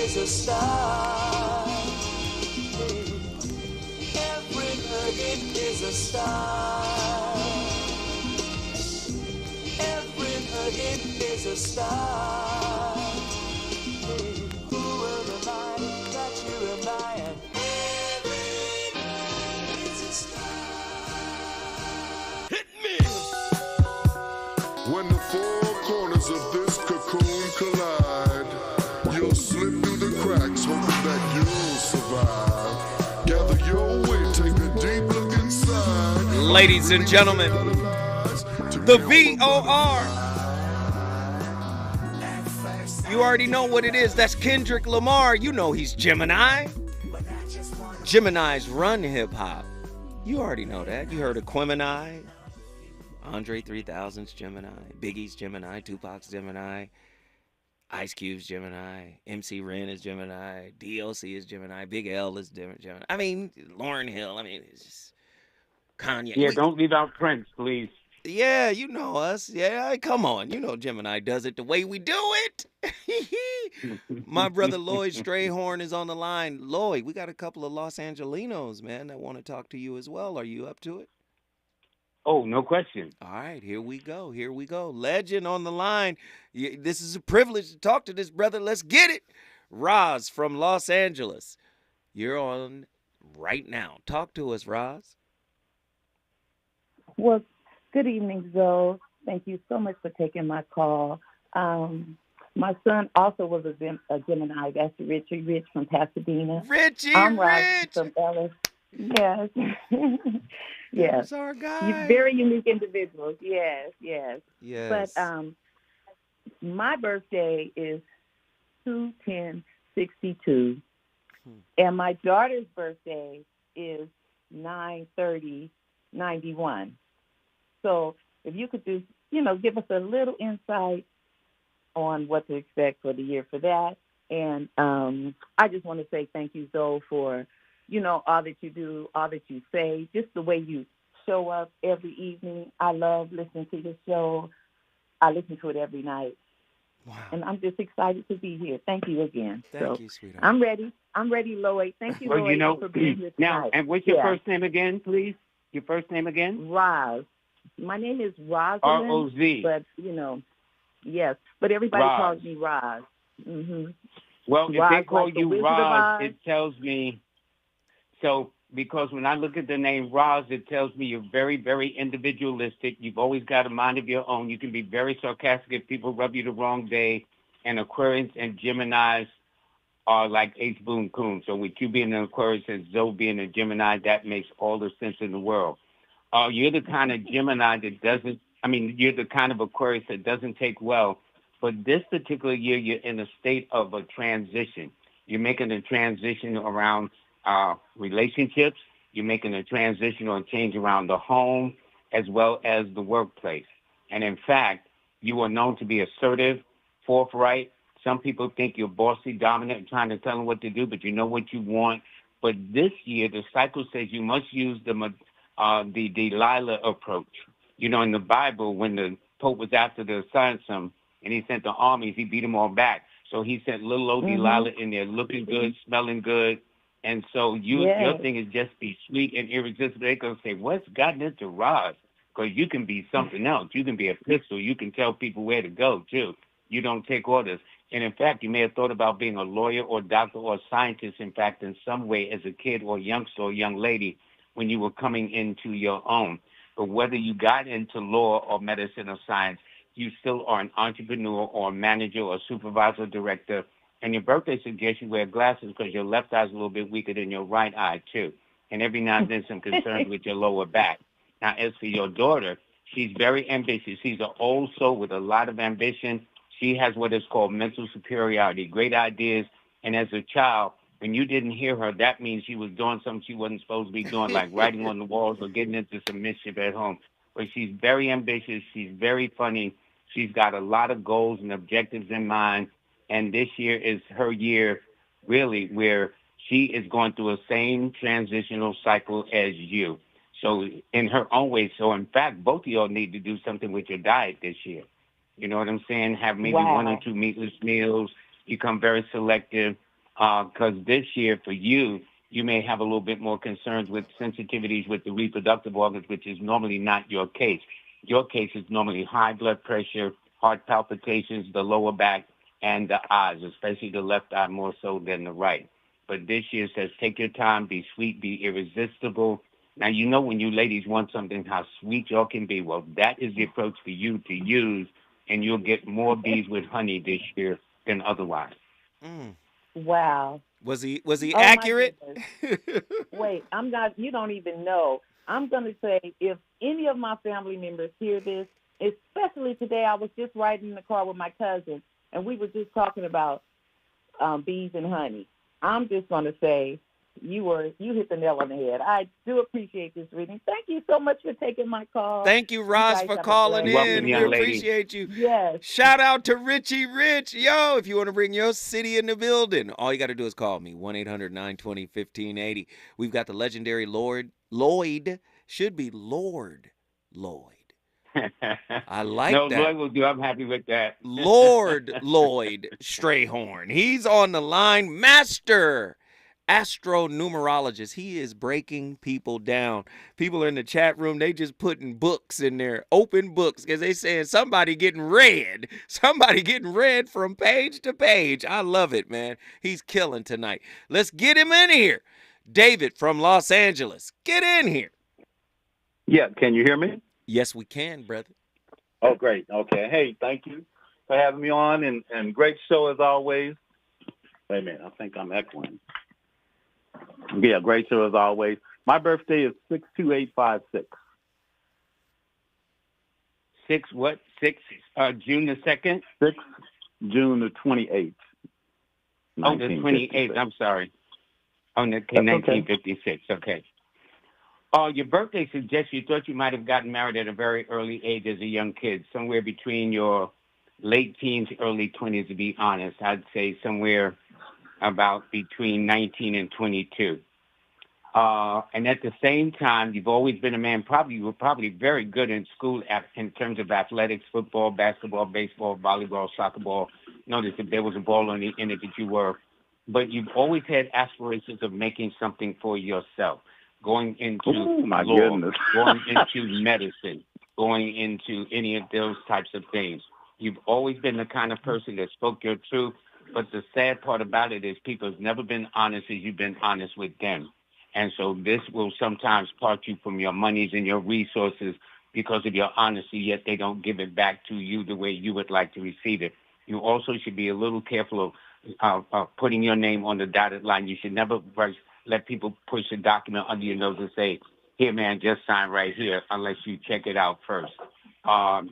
is a star. Every nugget is a star. Every nugget is a star. Who will remind that you're a lion? Every nugget is a star.
Hit me! When the four corners of this cocoon collide, you'll slip through the cracks, hoping that you'll survive. Gather your weight, take a deep look inside.
Ladies and gentlemen, the VOR. You already know what it is. That's Kendrick Lamar. You know he's Gemini. Geminis run hip-hop. You already know that. You heard of Quemini. Andre 3000's Gemini. Biggie's Gemini. Tupac's Gemini. Ice Cube's Gemini. MC Ren is Gemini. DLC is Gemini. Big L is Gemini. I mean, Lauryn Hill. I mean, it's just Kanye.
Yeah, don't leave out Prince, please.
Yeah, you know us. Yeah, come on. You know Gemini does it the way we do it. My brother Lloyd Strayhorn is on the line. Lloyd, we got a couple of Los Angelinos, man, that want to talk to you as well. Are you up to it?
Oh, no question.
All right, here we go. Here we go. Legend on the line. This is a privilege to talk to this brother. Let's get it. Roz from Los Angeles. You're on right now. Talk to us, Roz.
Well, good evening, Zoe. Thank you so much for taking my call. My son also was a Gemini. That's Richie Rich from Pasadena. I'm Roz from Ellis. Yes. Yes.
That's our guy.
You're very unique individuals. Yes, yes.
Yes.
But my birthday is 2/10/62, and my daughter's birthday is 9/30/91. So if you could just, give us a little insight on what to expect for the year for that. And I just want to say thank you, Zoe, for, all that you do, all that you say, just the way you show up every evening. I love listening to your show. I listen to it every night.
Wow.
And I'm just excited to be here. Thank you again.
Thank you, sweetheart.
I'm ready, Lloyd. Thank you,
Well,
Lloyd, for being here
now,
tonight.
and what's your first name again, please? Your first name again?
Roz. My name is Rosalind.
R-O-Z.
But, yes. But everybody
Roz.
calls me Roz. Mm-hmm.
Well, if
Roz,
they call
like the
you
Wizard of
Roz,
Oz.
it tells me, because when I look at the name Roz, it tells me you're very, very individualistic. You've always got a mind of your own. You can be very sarcastic if people rub you the wrong day. And Aquarius and Geminis are like Ace Boone Coon. So with you being an Aquarius and Zoe being a Gemini, that makes all the sense in the world. You're the kind of Gemini that you're the kind of Aquarius that doesn't take well. But this particular year, you're in a state of a transition. You're making a transition around relationships. You're making a transition or a change around the home as well as the workplace. And in fact, you are known to be assertive, forthright. Some people think you're bossy, dominant, and trying to tell them what to do, but you know what you want. But this year, the cycle says you must use the Delilah approach. In the Bible, when the Pope was after the Sansom and he sent the armies, he beat them all back. So he sent little old Delilah in there looking good, smelling good. And so your thing is just be sweet and irresistible. They're going to say, what's gotten into Roz? Because you can be something else. You can be a pistol. You can tell people where to go, too. You don't take orders. And, in fact, you may have thought about being a lawyer or doctor or scientist, in fact, in some way as a kid or youngster or young lady when you were coming into your own. But whether you got into law or medicine or science, you still are an entrepreneur or a manager or supervisor or director. And your birthday suggests you wear glasses because your left eye is a little bit weaker than your right eye, too. And every now and then some concerns with your lower back. Now, as for your daughter, she's very ambitious. She's an old soul with a lot of ambition. She has what is called mental superiority, great ideas. And as a child, when you didn't hear her, that means she was doing something she wasn't supposed to be doing, like writing on the walls or getting into some mischief at home. But she's very ambitious. She's very funny. She's got a lot of goals and objectives in mind. And this year is her year, really, where she is going through a same transitional cycle as you. So in her own way. So, in fact, both of y'all need to do something with your diet this year. You know what I'm saying? Have maybe 1 or 2 meatless meals. Become very selective. because this year for you, you may have a little bit more concerns with sensitivities with the reproductive organs, which is normally not your case. Your case is normally high blood pressure, heart palpitations, the lower back, and the eyes, especially the left eye more so than the right. But this year says take your time, be sweet, be irresistible. Now, you know when you ladies want something, how sweet y'all can be. Well, that is the approach for you to use, and you'll get more bees with honey this year than otherwise.
Wow.
Was he accurate?
Wait, I'm not. You don't even know. I'm going to say if any of my family members hear this, especially today, I was just riding in the car with my cousin, and we were just talking about bees and honey. I'm just going to say you hit the nail on the head. I do appreciate this reading. Thank you so much for taking my call.
Thank you, Ross, for calling in.
Welcome,
we appreciate you.
Yes.
Shout out to Richie Rich. Yo, if you want to bring your city in the building, all you got to do is call me, 1-800-920-1580. We've got the legendary Lloyd. Should be Lord Lloyd. I like
that.
No,
Lloyd will do. I'm happy with that.
Lord Lloyd Strayhorn. He's on the line. Master astronumerologist. He is breaking people down. People are in the chat room. They just putting books in there, open books, because they saying somebody getting read. Somebody getting read from page to page. I love it, man. He's killing tonight. Let's get him in here. David from Los Angeles. Get in here.
Yeah, can you hear me?
Yes, we can, brother.
Oh, great. Okay. Hey, thank you for having me on, and great show as always. Wait a minute. I think I'm echoing. Yeah, great show as always. My birthday is 62856.
June the 2nd?
June the 28th.
Oh, the 28th. I'm sorry. Oh, 1956. Okay. Oh, your birthday suggests you thought you might have gotten married at a very early age as a young kid, somewhere between your late teens, early 20s, to be honest. I'd say somewhere about between 19 and 22. And at the same time, you've always been a man. You were probably very good in school in terms of athletics, football, basketball, baseball, volleyball, soccer ball. Notice if there was a ball on the end of it, you were. But you've always had aspirations of making something for yourself, going into law, going into medicine, going into any of those types of things. You've always been the kind of person that spoke your truth. But the sad part about it is people have never been honest as you've been honest with them. And so this will sometimes part you from your monies and your resources because of your honesty, yet they don't give it back to you the way you would like to receive it. You also should be a little careful of putting your name on the dotted line. You should never let people push a document under your nose and say, here, man, just sign right here, unless you check it out first.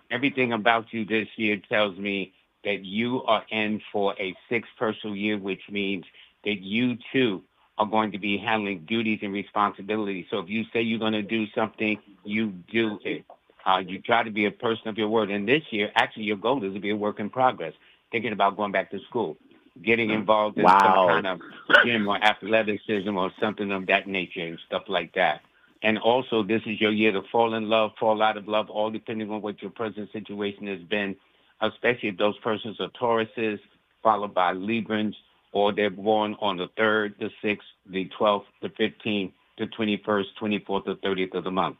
Everything about you this year tells me that you are in for a 6th personal year, which means that you, too, are going to be handling duties and responsibilities. So if you say you're going to do something, you do it. You try to be a person of your word. And this year, actually, your goal is to be a work in progress, thinking about going back to school, getting involved in some kind of gym or athleticism or something of that nature and stuff like that. And also, this is your year to fall in love, fall out of love, all depending on what your present situation has been, especially if those persons are Tauruses, followed by Librans, or they're born on the 3rd, the 6th, the 12th, the 15th, the 21st, 24th, or 30th of the month.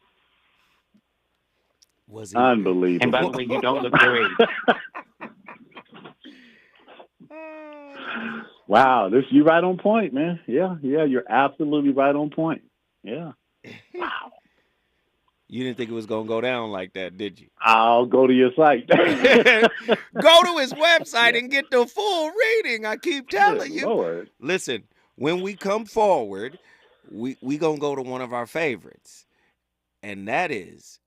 Was he? Unbelievable.
And by the way, you don't look your age.
Wow, you right on point, man. Yeah, you're absolutely right on point. Yeah. Wow.
You didn't think it was going to go down like that, did you?
I'll go to your site.
Go to his website and get the full reading. I keep telling you.
Lord.
Listen, when we come forward, we going to go to one of our favorites, and that is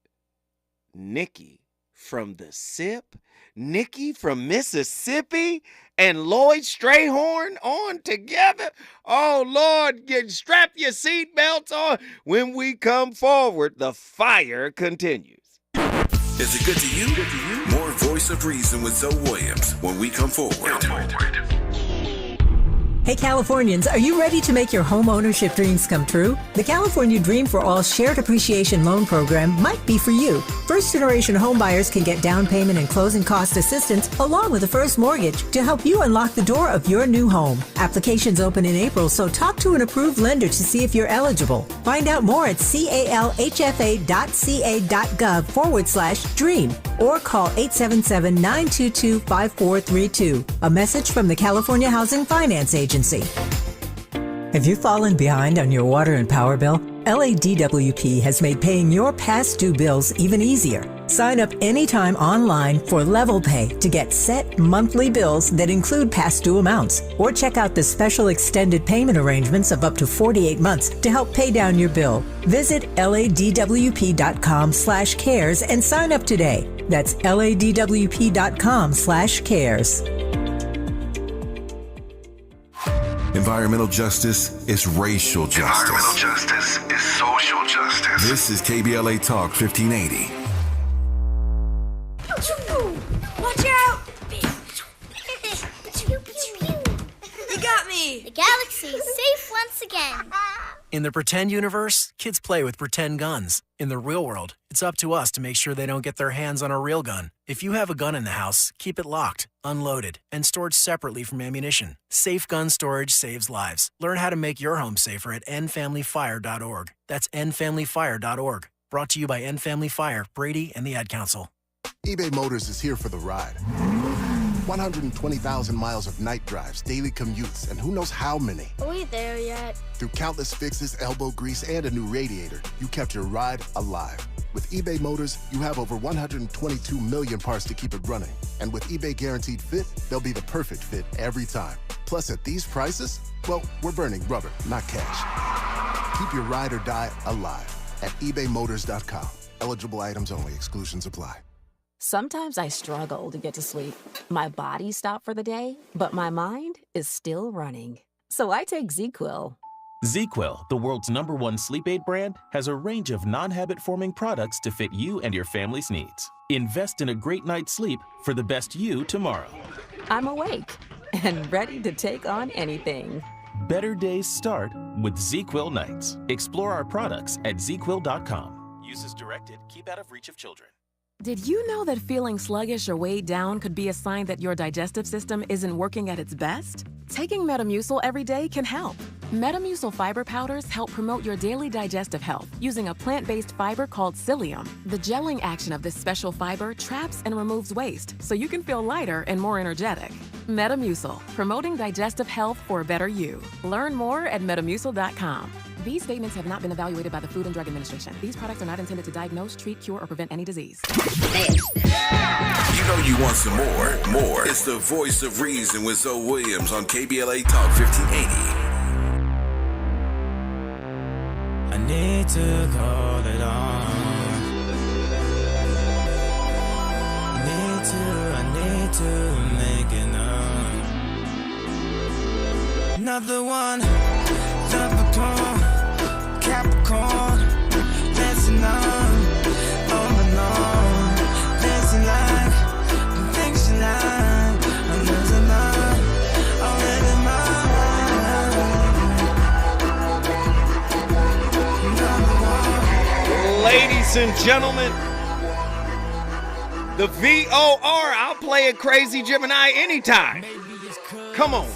Nikki from the SIP, Nikki from Mississippi, and Lloyd Strayhorn on together. Oh, Lord, strap your seatbelts on. When we come forward, the fire continues.
Is it good to you? More Voice of Reason with Zoe Williams when we come forward.
Hey Californians, are you ready to make your home ownership dreams come true? The California Dream for All Shared Appreciation Loan Program might be for you. First-generation homebuyers can get down payment and closing cost assistance along with a first mortgage to help you unlock the door of your new home. Applications open in April, so talk to an approved lender to see if you're eligible. Find out more at calhfa.ca.gov/dream or call 877-922-5432. A message from the California Housing Finance Agency. Have you fallen behind on your water and power bill? LADWP has made paying your past due bills even easier. Sign up anytime online for Level Pay to get set monthly bills that include past due amounts. Or check out the special extended payment arrangements of up to 48 months to help pay down your bill. Visit ladwp.com/cares and sign up today. That's ladwp.com/cares.
Environmental justice is racial justice.
Environmental justice is social justice.
This is KBLA Talk 1580.
Watch out! You got me!
The galaxy is safe once again.
In the pretend universe, kids play with pretend guns. In the real world, it's up to us to make sure they don't get their hands on a real gun. If you have a gun in the house, keep it locked, unloaded, and stored separately from ammunition. Safe gun storage saves lives. Learn how to make your home safer at endfamilyfire.org. That's endfamilyfire.org. Brought to you by End Family Fire, Brady, and the Ad Council.
eBay Motors is here for the ride. 120,000 miles of night drives, daily commutes, and who knows how many.
Are we there yet?
Through countless fixes, elbow grease, and a new radiator, you kept your ride alive. With eBay Motors, you have over 122 million parts to keep it running. And with eBay Guaranteed Fit, they'll be the perfect fit every time. Plus, at these prices, well, we're burning rubber, not cash. Keep your ride or die alive at ebaymotors.com. Eligible items only. Exclusions apply.
Sometimes I struggle to get to sleep. My body stopped for the day, but my mind is still running. So I take ZQuil.
ZQuil, the world's #1 sleep aid brand, has a range of non-habit-forming products to fit you and your family's needs. Invest in a great night's sleep for the best you tomorrow.
I'm awake and ready to take on anything.
Better days start with ZQuil nights. Explore our products at ZQuil.com. Use as directed. Keep out of reach of children.
Did you know that feeling sluggish or weighed down could be a sign that your digestive system isn't working at its best? Taking Metamucil every day can help. Metamucil fiber powders help promote your daily digestive health using a plant-based fiber called psyllium. The gelling action of this special fiber traps and removes waste so you can feel lighter and more energetic. Metamucil, promoting digestive health for a better you. Learn more at metamucil.com. These statements have not been evaluated by the Food and Drug Administration. These products are not intended to diagnose, treat, cure, or prevent any disease.
You know you want some more. It's the voice of reason with Zoe Williams on KBLA Talk 1580.
I need to call it on. I need to make it known. Another one, Capricorn, dancing on and on. Dancing like, things you like. I'm losing mine, already
mine. Ladies and gentlemen, the VOR, I'll play a Crazy Gemini anytime. Come on.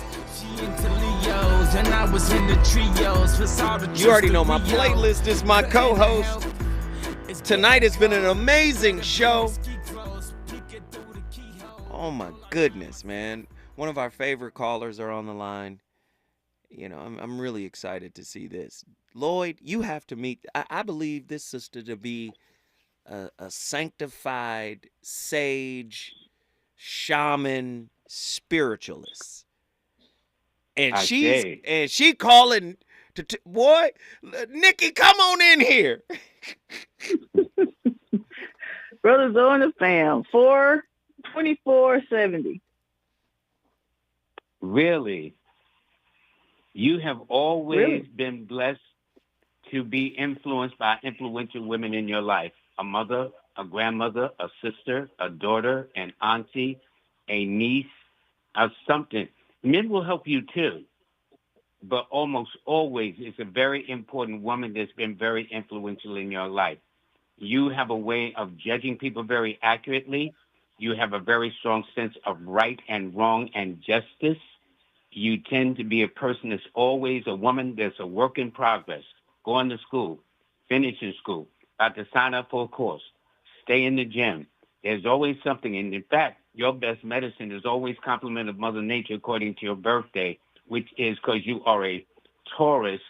You already know my playlist is my co-host. Tonight has been an amazing show. Oh my goodness, man. One of our favorite callers are on the line. You know, I'm really excited to see this. Lloyd, you have to meet. I believe this sister to be a sanctified sage, shaman, spiritualist. And she calling to boy, Nikki, come on in here.
Brothers on the fam, 42470.
Really? You have always been blessed to be influenced by influential women in your life. A mother, a grandmother, a sister, a daughter, an auntie, a niece, something. Men will help you too. but almost always it's a very important woman that's been very influential in your life. You have a way of judging people very accurately. You have a very strong sense of right and wrong and justice. You tend to be a person that's always a woman that's a work in progress, going to school, finishing school, about to sign up for a course, stay in the gym. There's always something. And in fact, your best medicine is always compliment of Mother Nature according to your birthday, which is because you are a Taurus,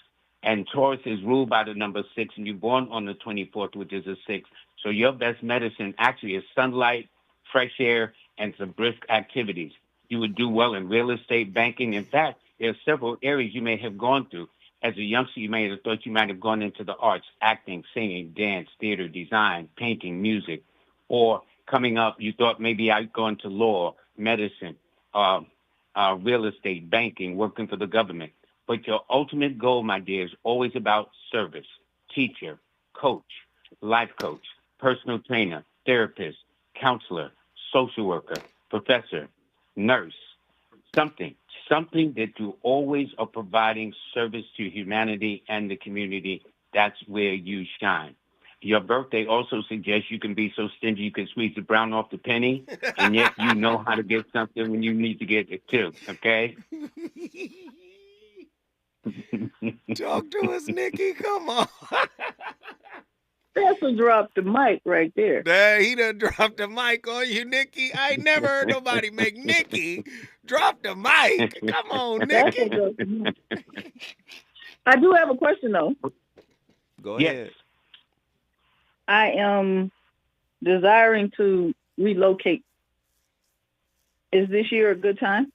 and Taurus is ruled by the number 6, and you're born on the 24th, which is a 6. So your best medicine actually is sunlight, fresh air, and some brisk activities. You would do well in real estate, banking. In fact, there are several areas you may have gone through. As a youngster, you may have thought you might have gone into the arts, acting, singing, dance, theater, design, painting, music. Or coming up, you thought maybe I'd go into law, medicine, real estate, banking, working for the government. But your ultimate goal, my dear, is always about service. Teacher, coach, life coach, personal trainer, therapist, counselor, social worker, professor, nurse, something that you always are providing service to humanity and the community. That's where you shine. Your birthday also suggests you can be so stingy you can squeeze the brown off the penny, and yet you know how to get something when you need to get it too, okay?
Talk to us, Nikki. Come on.
That's a drop the mic right there.
He done dropped the mic on you, Nikki. I ain't never heard nobody make Nikki drop the mic. Come on, Nikki.
I do have a question, though.
Go ahead.
I am desiring to relocate. Is this year a good time?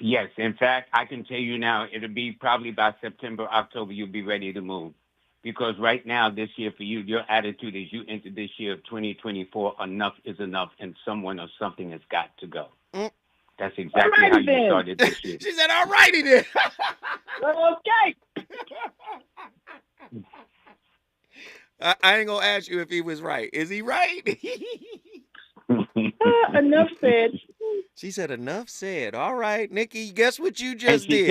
Yes. In fact, I can tell you now, it'll be probably by September, October, you'll be ready to move. Because right now, this year for you, your attitude is you enter this year of 2024, enough is enough, and someone or something has got to go. That's exactly how you started this year.
She said, all righty then.
Okay.
I ain't going to ask you if he was right. Is he right?
Enough said.
She said, enough said. All right, Nikki, guess what you just did?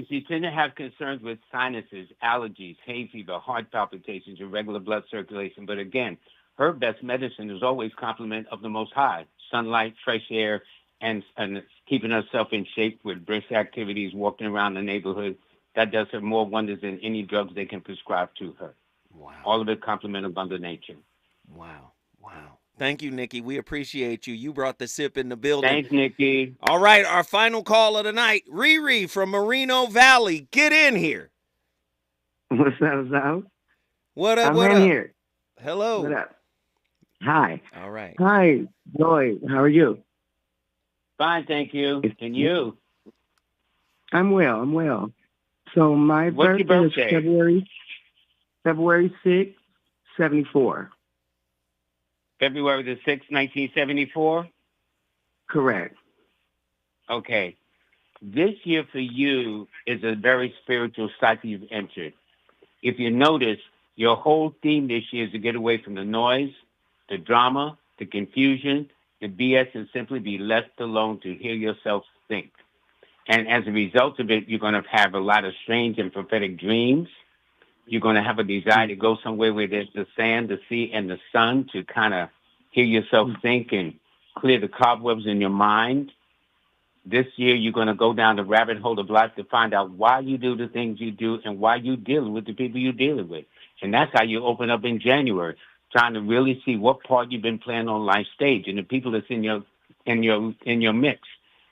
She tends to have concerns with sinuses, allergies, hay fever, heart palpitations, irregular blood circulation. But again, her best medicine is always compliment of the Most High. Sunlight, fresh air, and keeping herself in shape with brisk activities, walking around the neighborhood. That does her more wonders than any drugs they can prescribe to her.
Wow.
All of it compliment of Mother Nature.
Wow. Thank you, Nikki. We appreciate you. You brought the sip in the building.
Thanks, Nikki.
All right, our final call of the night. Riri from Moreno Valley. Get in here.
What's up?
What up?
I'm in here.
Hello.
What up? Hi.
All right.
Hi, Joy. How are you?
Fine, thank you. And you?
I'm well. So my
What's your
birthday
birthday?
is February 6th, 74.
February the 6th, 1974?
Correct.
Okay. This year for you is a very spiritual cycle you've entered. If you notice, your whole theme this year is to get away from the noise, the drama, the confusion, the BS, and simply be left alone to hear yourself think. And as a result of it, you're going to have a lot of strange and prophetic dreams. You're going to have a desire to go somewhere where there's the sand, the sea, and the sun to kind of hear yourself think and clear the cobwebs in your mind. This year, you're going to go down the rabbit hole of life to find out why you do the things you do and why you deal with the people you're dealing with. And that's how you open up in January, trying to really see what part you've been playing on life stage and the people that's in your mix,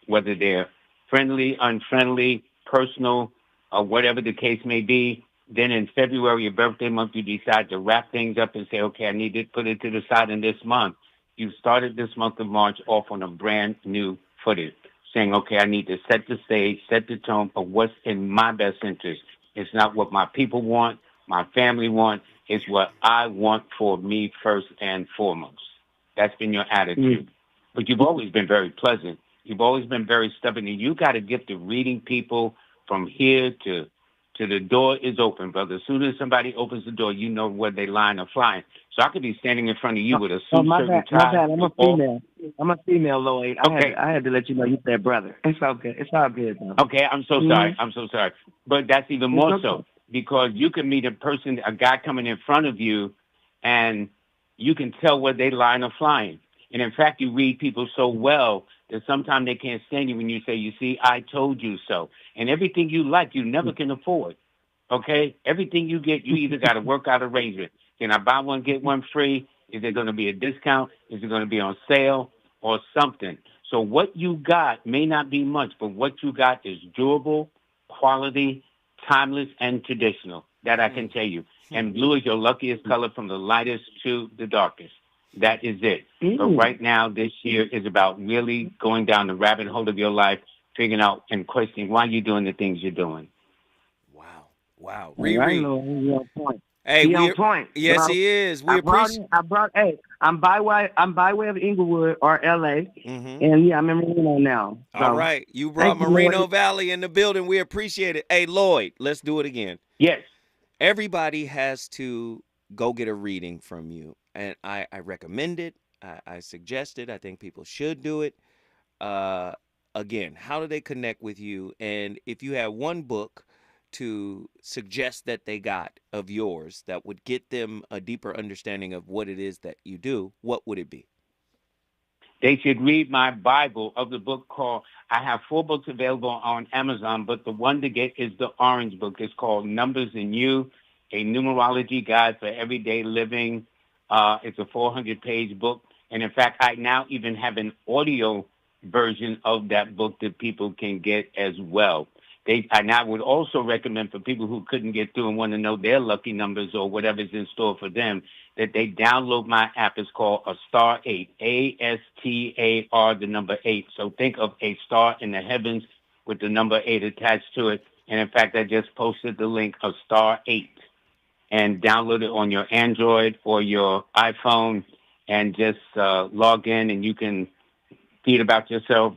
whether they're friendly, unfriendly, personal, or whatever the case may be. Then in February, your birthday month, you decide to wrap things up and say, okay, I need to put it to the side in this month. You started this month of March off on a brand new footing, saying, okay, I need to set the stage, set the tone for what's in my best interest. It's not what my people want, my family want. It's what I want for me first and foremost. That's been your attitude. But you've always been very pleasant. You've always been very stubborn. And you got a gift of reading people from here to till the door is open, brother. As soon as somebody opens the door, you know where they line or flying. So I could be standing in front of you with a suit,
my
shirt,
bad,
and tie.
my bad. I'm a female, Lloyd.
Okay.
I had to let you know you said brother. It's all good. It's all good, though.
Okay, I'm so sorry. I'm so sorry. But that's even more so because you can meet a guy coming in front of you, and you can tell where they line or flying. And in fact, you read people so well that sometimes they can't stand you when you say, you see, I told you so. And everything you like, you never can afford. Okay? Everything you get, you either got to work out arrangement. Can I buy one, get one free? Is there going to be a discount? Is it going to be on sale or something? So what you got may not be much, but what you got is durable, quality, timeless, and traditional. That I can tell you. And blue is your luckiest color from the lightest to the darkest. That is it. But right now, this year is about really going down the rabbit hole of your life, figuring out and questioning why you're doing the things you're doing.
Wow.
Riri. Right, you're on point.
Hey,
he on point.
Yes, he is. We appreciate.
I'm by way of Inglewood or LA, and yeah, I'm in Reno now. So,
all right, you brought Moreno Valley in the building. We appreciate it. Hey, Lloyd, let's do it again.
Yes.
Everybody has to go get a reading from you, and I recommend it. I suggest it. I think people should do it. Again, how do they connect with you? And if you have one book to suggest that they got of yours that would get them a deeper understanding of what it is that you do, what would it be?
They should read my Bible of the book called, I have 4 books available on Amazon, but the one to get is the orange book. It's called Numbers in You, a numerology guide for everyday living. It's a 400-page book. And in fact, I now even have an audio version of that book that people can get as well. And I would also recommend for people who couldn't get through and want to know their lucky numbers or whatever's in store for them, that they download my app. It's called A Star 8, A-S-T-A-R, the number 8. So think of a star in the heavens with the number 8 attached to it. And in fact, I just posted the link of Star 8 and download it on your Android or your iPhone and just log in, and you can read about yourself,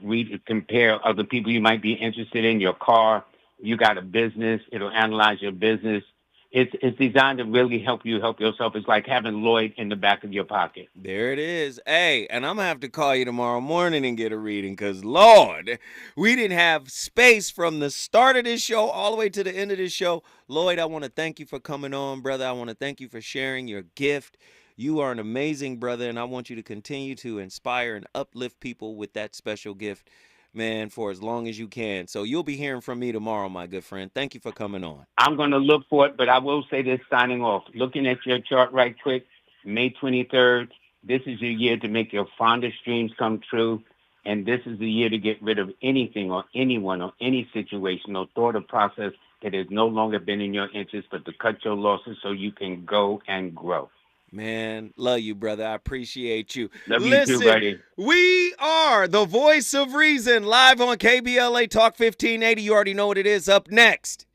compare other people you might be interested in, your car. You got a business, it'll analyze your business. It's designed to really help you help yourself. It's like having Lloyd in the back of your pocket.
There it is. Hey, and I'm going to have to call you tomorrow morning and get a reading because, Lord, we didn't have space from the start of this show all the way to the end of this show. Lloyd, I want to thank you for coming on, brother. I want to thank you for sharing your gift. You are an amazing brother, and I want you to continue to inspire and uplift people with that special gift, man, for as long as you can. So you'll be hearing from me tomorrow, my good friend. Thank you for coming on.
I'm going to look for it, but I will say this signing off. Looking at your chart right quick, May 23rd, this is your year to make your fondest dreams come true, and this is the year to get rid of anything or anyone or any situation or thought or process that has no longer been in your interest, but to cut your losses so you can go and grow.
Man, love you, brother. I appreciate you.
Love you too, buddy.
We are the voice of reason, live on KBLA Talk 1580. You already know what it is. Up next,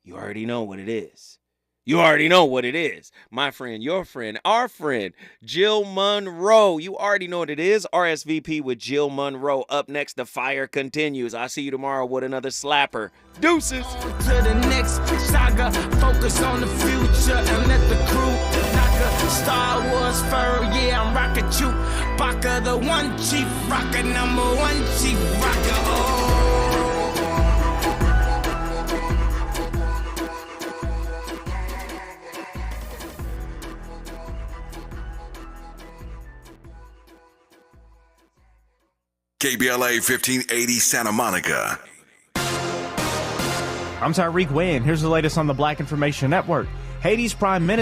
you already know what it is. You already know what it is. My friend, your friend, our friend, Jill Monroe. You already know what it is. RSVP with Jill Monroe. Up next, the fire continues. I'll see you tomorrow with another slapper. Deuces.
To the next saga, focus on the future and let the crew knock a Star Wars fur. Yeah, I'm rocking you. Baka, the one chief rocker, number 1 chief rocker. Oh.
KBLA 1580 Santa Monica.
I'm Tyreek Wayne. Here's the latest on the Black Information Network. Haiti's Prime Minister